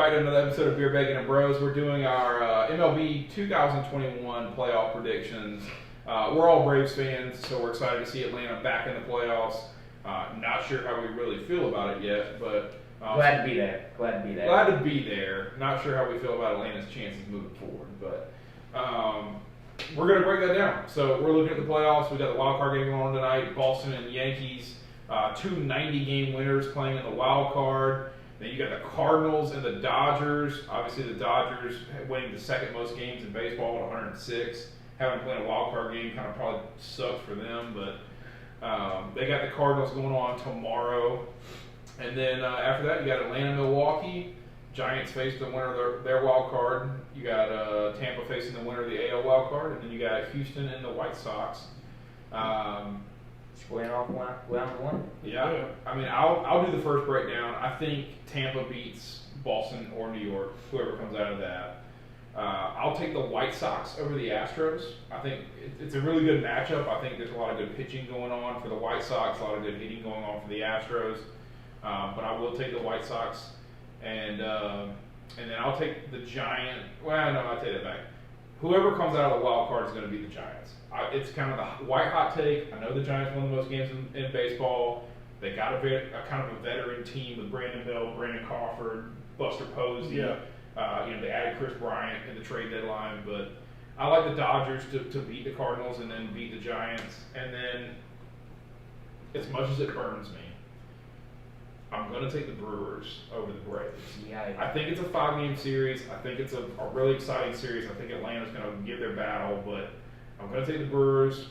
right, another episode of Beer, Bacon, and Bros. We're doing our MLB 2021 playoff predictions. We're all Braves fans, so we're excited to see Atlanta back in the playoffs. Not sure how we really feel about it yet, but glad to be there. Glad to be there. Not sure how we feel about Atlanta's chances moving forward, but we're going to break that down. So we're looking at the playoffs. We got the wild card game going on tonight. Boston and Yankees, two 90-game winners playing in the wild card. Then you got the Cardinals and the Dodgers. Obviously, the Dodgers winning the second most games in baseball at 106. Having played a wild card game kind of probably sucks for them, but they got the Cardinals going on tomorrow. And then after that, you got Atlanta, Milwaukee. Giants face the winner of their wild card. You got Tampa facing the winner of the AL wild card, and then you got Houston and the White Sox. Squaring off one. Yeah, I mean, I'll do the first breakdown. I think Tampa beats Boston or New York, whoever comes out of that. I'll take the White Sox over the Astros. I think it's a really good matchup. I think there's a lot of good pitching going on for the White Sox, a lot of good hitting going on for the Astros. But I will take the White Sox, and then I'll take the Giant. Well, no, I'll take that back. Whoever comes out of the wild card is going to be the Giants. It's kind of the white hot take. I know the Giants won the most games in baseball. They got a kind of a veteran team with Brandon Bell, Brandon Crawford, Buster Posey. Yeah. They added Chris Bryant in the trade deadline, but I like the Dodgers to beat the Cardinals and then beat the Giants. And then, as much as it burns me, I'm going to take the Brewers over the Braves. Yeah. I think it's a 5-game series. I think it's a really exciting series. I think Atlanta's going to give their battle, but I'm going to take the Brewers,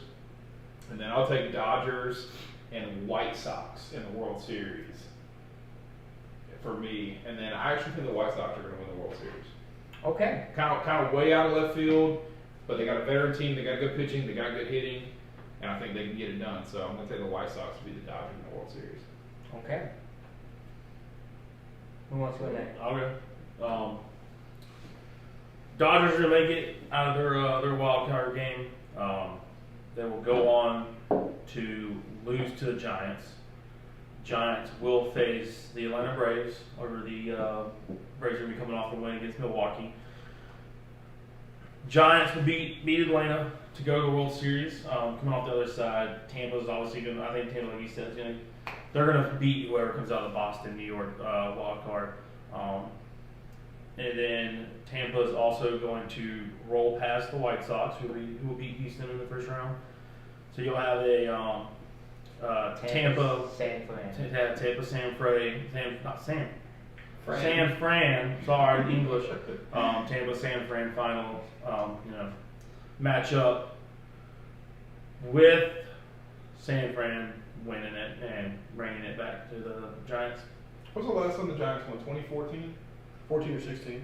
and then I'll take Dodgers and White Sox in the World Series for me. And then I actually think the White Sox are going to win the World Series. Okay. Kind of way out of left field, but they got a veteran team. They got good pitching. They got good hitting, and I think they can get it done. So I'm going to take the White Sox to beat the Dodgers in the World Series. Okay. Who wants to go next? Okay. Dodgers are going to make it out of their wild card game. They will go on to lose to the Giants. Giants will face the Atlanta Braves, or the Braves are going to be coming off a win against Milwaukee. Giants will beat Atlanta to go to the World Series. Coming off the other side, Tampa's obviously going to, I think Tampa, like you said, they're going to beat whoever comes out of the Boston, New York wild card. And then Tampa is also going to roll past the White Sox, who will beat Houston in the first round. So you'll have a Tampa, San Fran. Sorry, English. Tampa, San Fran final, matchup with San Fran winning it and bringing it back to the Giants. What was the last time the Giants won? 2014? 14 or 16.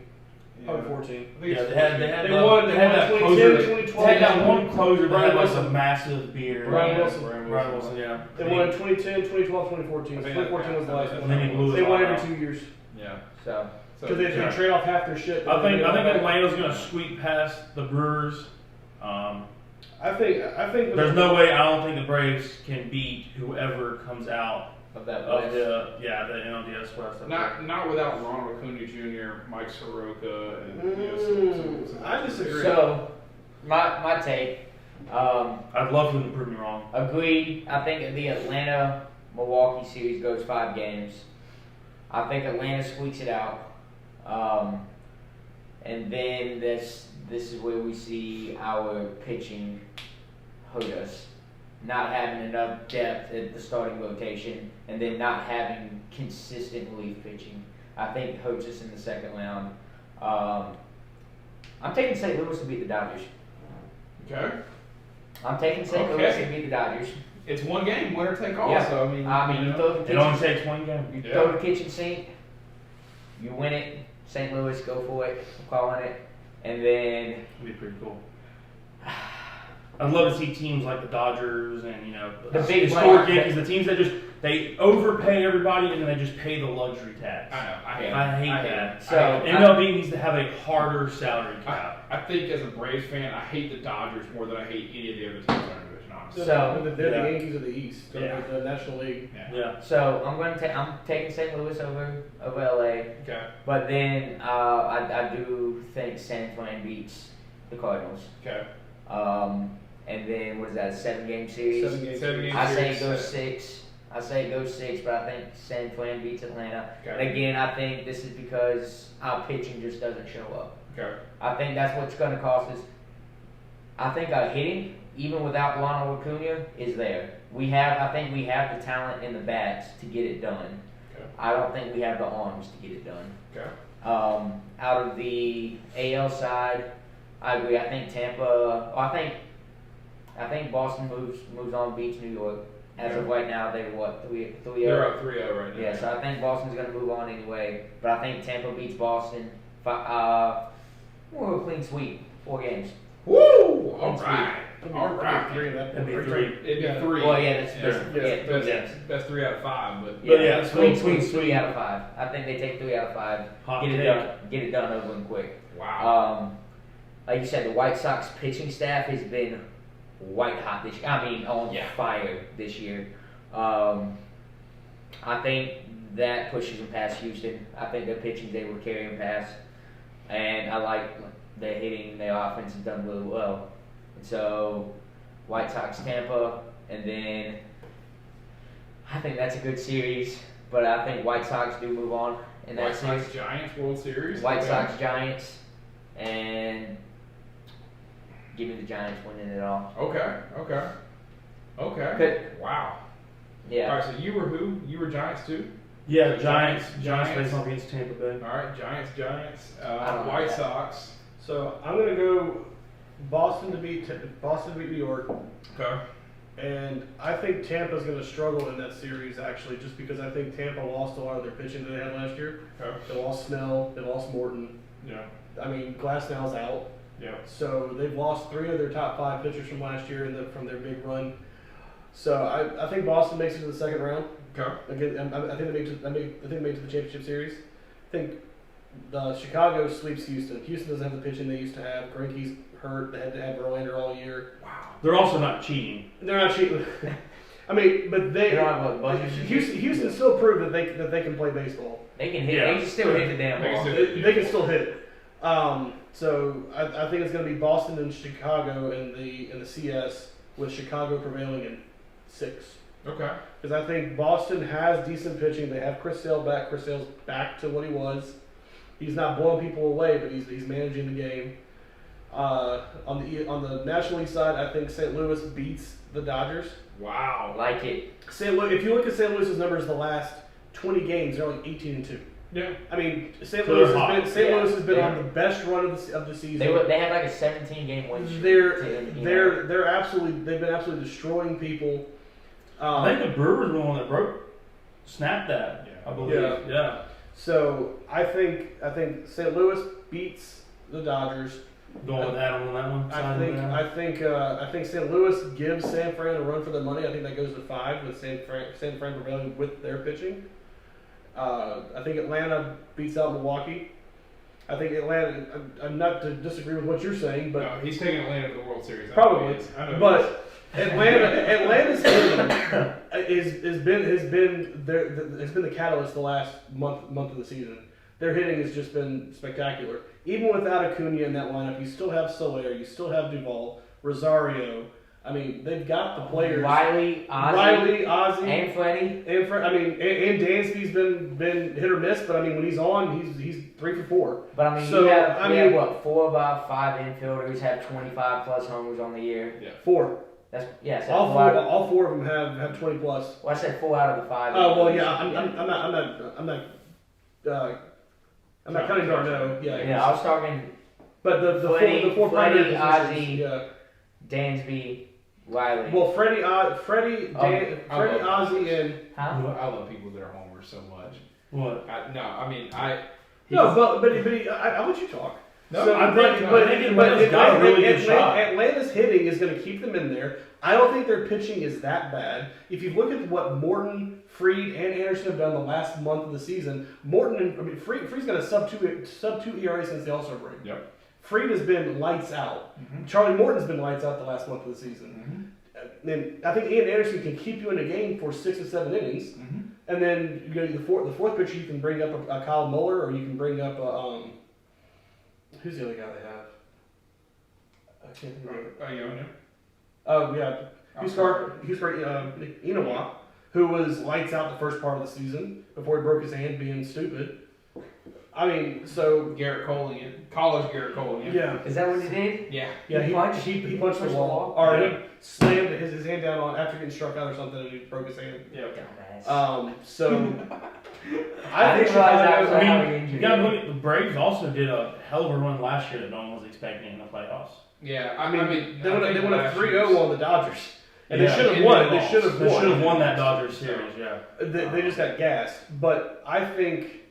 Yeah. Probably 14. Yeah, they won that 2010, closer. 2012. They had that one closer that had like Wilson. a massive beard. Brian Wilson. Brian Wilson, yeah. They won in 2010, 2012, 2014. I think 2014 was the last that- one. And then he blew They his won eye every out. 2 years. Yeah. So Because they trade off half their shit. I think Atlanta's going to sweep past the Brewers. I think There's no way. I don't think the Braves can beat whoever comes out of that of West. the NLDS West. Not without Ronald Acuna Jr., Mike Soroka, and some I disagree. So my take. I'd love for them to prove me wrong. Agreed. I think the Atlanta-Milwaukee series goes 5 games. I think Atlanta squeaks it out. And then this is where we see our pitching hurt us. Not having enough depth at the starting rotation, and then not having consistent relief pitching. I think hurts us in the second round. I'm taking St. Louis to beat the Dodgers. Okay. I'm taking St. Louis to beat the Dodgers. It's one game, winner take all. Yeah. So You throw the It only kitchen, takes one game. you throw the kitchen sink, you win it. St. Louis, go for it. I'm calling it. And then It'd be pretty cool. I'd love to see teams like the Dodgers and The big historic black- Yankees, the teams that they overpay everybody and then they just pay the luxury tax. I know. I hate that. So, MLB needs to have a harder salary cap. I think as a Braves fan, I hate the Dodgers more than I hate any of the other teams in our division. Honestly. So- they're Yeah. the Yankees of the East. They're the National League. Yeah. So I'm taking St. Louis over LA, Okay. but then I do think San Fran beats the Cardinals. Okay. And then what is that? A 7-game series. 7 games. I say it goes 6. But I think San Fran beats Atlanta. Okay. And again, I think this is because our pitching just doesn't show up. Okay. I think that's what's going to cost us. I think our hitting, even without Ronald Acuna, is there. I think we have the talent and the bats to get it done. Okay. I don't think we have the arms to get it done. Okay. Out of the AL side, I agree. I think Tampa. I think Boston moves on, beats New York. As of right now, they're what 3-0. They're up 3-0 right now. Yeah, so I think Boston's going to move on anyway. But I think Tampa beats Boston. We'll clean sweep, 4 games. Woo! All Sweet. right. All right. Three of that. That'd be 3. It'd be Yeah. 3. Well, yeah, that's Yeah. three games. Best 3 out of 5, but But yeah, clean sweep, sweep, sweep. 3 out of 5. I think they take 3 out of 5. Hot Get it take. done. Get it done over and quick. wow. Like you said, the White Sox pitching staff has been white hot this year. I mean, on fire this year. I think that pushes them past Houston. I think their pitching's able to carry them past. And I like their hitting, their offense has done really well. And so, White Sox, Tampa, and then I think that's a good series. But I think White Sox do move on in that White series. Sox Giants World Series. White Okay. Sox, Giants, and give me the Giants winning it all. Okay. Good. Wow. Yeah. All right. So you were who? You were Giants too. Yeah, the Giants Giants. face off against Tampa Bay. All right. Giants. I don't know White that. Sox. So I'm gonna go Boston to beat New York, Okay. and I think Tampa's gonna struggle in that series actually, just because I think Tampa lost a lot of their pitching that they had last year. Okay. They lost Snell, they lost Morton. Yeah. I mean, Glasnow's out, Yeah. so they've lost 3 of their top 5 pitchers from last year from their big run. So I think Boston makes it to the second round. Okay. Again, I think they make it to the championship series. I think Chicago sweeps Houston. Houston doesn't have the pitching they used to have. Greinke's hurt. They had to have Verlander all year. Wow. They're also not cheating. They're not cheating. I mean, but They don't have a budget. Houston still proved that they can play baseball. They can hit. Yeah. They can still hit the damn They can ball. still- They can still hit it. So I think it's going to be Boston and Chicago in the CS, with Chicago prevailing in 6. Okay. Because I think Boston has decent pitching. They have Chris Sale back. Chris Sale's back to what he was. He's not blowing people away, but he's managing the game. On the National League side, I think St. Louis beats the Dodgers. Wow. Like it. St. Louis, if you look at St. Louis's numbers, the last 20 games, they're like 18-2. Yeah. I mean, St. So Louis they're hot. has been Yeah. on the best run of the season. They had like a 17-game win streak. They've been absolutely destroying people. I think the Brewers were the one that snapped that. Yeah. I believe. Yeah. Yeah. So I think St. Louis beats the Dodgers. Going with Adam on that one. I think St. Louis gives San Fran a run for their money. I think that goes to 5 with San Fran prevailing with their pitching. I think Atlanta beats out Milwaukee. I think Atlanta. I'm not to disagree with what you're saying, but No, he's taking Atlanta to the World Series. I know probably. he is. I know he is. But Atlanta's hitting has been the catalyst the last month of the season. Their hitting has just been spectacular. Even without Acuna in that lineup, you still have Soler, you still have Duvall, Rosario. I mean, they've got the players. Ozzie, Ozzie, and Freddie. and Dansby's been hit or miss, but I mean, when he's on, he's 3 for 4. But I mean, So, we have I mean- what 4 of our 5 infielders have 25 plus homers on the year. 4. That's yeah. So All four of them have 20 plus. Well, I said 4 out of the 5. Oh well, yeah. I'm not cutting Darno. Yeah, I was talking But the Freddie, four primary Freddie, positions, Ozzie, yeah. Dansby, Riley. Well, Freddie, Ozzie, and Huh? I love people that are homers so much. What? I mean, no, but I'll let you talk. No, So, I think Atlanta's got a really good shot. Atlanta's hitting is going to keep them in there. I don't think their pitching is that bad. If you look at what Morton, Fried, and Anderson have done the last month of the season, Fried's got a sub two ERA since the All-Star break. Yep. Fried has been lights out. Mm-hmm. Charlie Morton's been lights out the last month of the season. Mm-hmm. And I think Ian Anderson can keep you in a game for 6 or 7 innings. Mm-hmm. And then you know, the fourth pitcher, you can bring up a Kyle Muller, or you can bring up who's the other guy they have? I can't think of it. Iona. Oh yeah, Inawa, who was lights out the first part of the season before he broke his hand being stupid. I mean, so Garrett Cole again. College Garrett Cole again. yeah, Is that what he did? Yeah. yeah, He punched? he punched the Pushed the wall, wall? or he slammed his hand down on after getting struck out or something, and he broke his hand. Yeah. Dumbass. So I think didn't realize that Chicago. was I how mean, he you injured gotta him. look at the Braves. Also did a hell of a run last year that no one was expecting in the playoffs. Yeah. I mean, they I went think a last 3-0 year's- on the Dodgers, and Yeah. they should have And won. they They should have They should have won. won that Dodgers series. Yeah. They just got gassed. But I think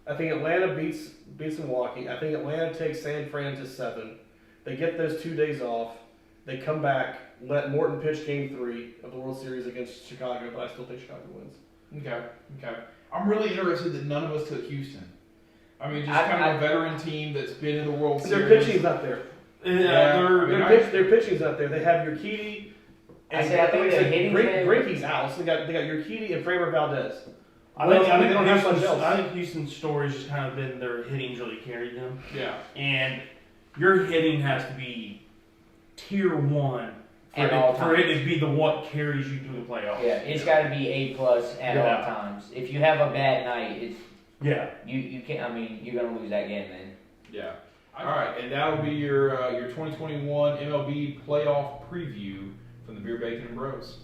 Atlanta beats Milwaukee. I think Atlanta takes San Fran to 7. They get those 2 days off. They come back, let Morton pitch Game 3 of the World Series against Chicago, but I still think Chicago wins. Okay. I'm really interested that none of us took Houston. I mean, just I- kind of a veteran team that's been in the World Series. Their pitching's not there. Their pitching's not there. They have Urquidy. I think their hitting's there. Greinke's out. So they got Urquidy and Framber Valdez. I think they don't have much else. I think Houston's story's just kind of been their hitting's really carried them, Yeah. and your hitting has to be tier 1 At all for it times. to be the what carries you through the playoffs. Yeah, it's got to be A+ at Yeah. all times. If you have a bad night, it's Yeah. you can't. I mean, you're gonna lose that game then. Yeah. All right, and that'll be your 2021 MLB playoff preview from the Beer Bacon and Bros.